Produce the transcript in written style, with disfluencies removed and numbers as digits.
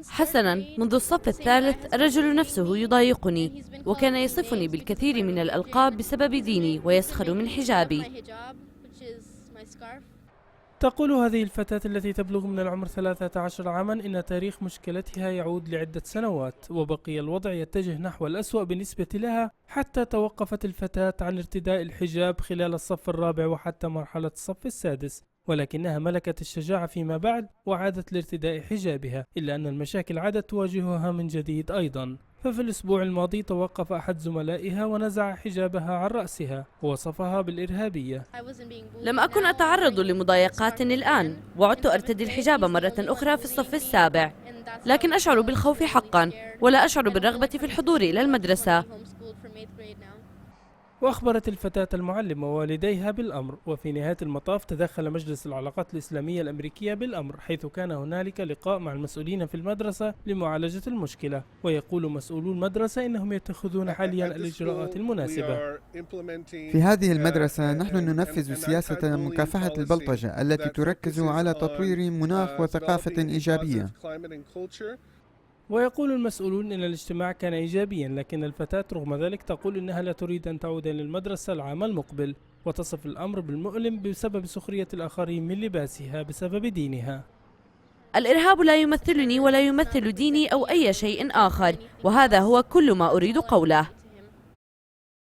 حسناً، منذ الصف الثالث الرجل نفسه يضايقني، وكان يصفني بالكثير من الألقاب بسبب ديني ويسخر من حجابي. تقول هذه الفتاة التي تبلغ من العمر 13 عاما إن تاريخ مشكلتها يعود لعدة سنوات، وبقي الوضع يتجه نحو الأسوأ بالنسبة لها حتى توقفت الفتاة عن ارتداء الحجاب خلال الصف الرابع وحتى مرحلة الصف السادس، ولكنها ملكت الشجاعة فيما بعد وعادت لارتداء حجابها، إلا أن المشاكل عادت تواجهها من جديد أيضا. ففي الأسبوع الماضي توقف أحد زملائها ونزع حجابها عن رأسها ووصفها بالإرهابية. لم أكن أتعرض لمضايقات الآن، وعدت أرتدي الحجاب مرة أخرى في الصف السابع، لكن أشعر بالخوف حقا، ولا أشعر بالرغبة في الحضور إلى المدرسة. وأخبرت الفتاة المعلم ووالديها بالأمر، وفي نهاية المطاف تدخل مجلس العلاقات الإسلامية الأمريكية بالأمر، حيث كان هنالك لقاء مع المسؤولين في المدرسة لمعالجة المشكلة. ويقول مسؤولو المدرسة إنهم يتخذون حاليا الإجراءات المناسبة. في هذه المدرسة نحن ننفذ سياسة مكافحة البلطجة التي تركز على تطوير مناخ وثقافة إيجابية. ويقول المسؤولون إن الاجتماع كان إيجابيا، لكن الفتاة رغم ذلك تقول إنها لا تريد أن تعود إلى المدرسة العام المقبل، وتصف الأمر بالمؤلم بسبب سخرية الآخرين من لباسها بسبب دينها. الإرهاب لا يمثلني ولا يمثل ديني أو أي شيء آخر، وهذا هو كل ما أريد قوله.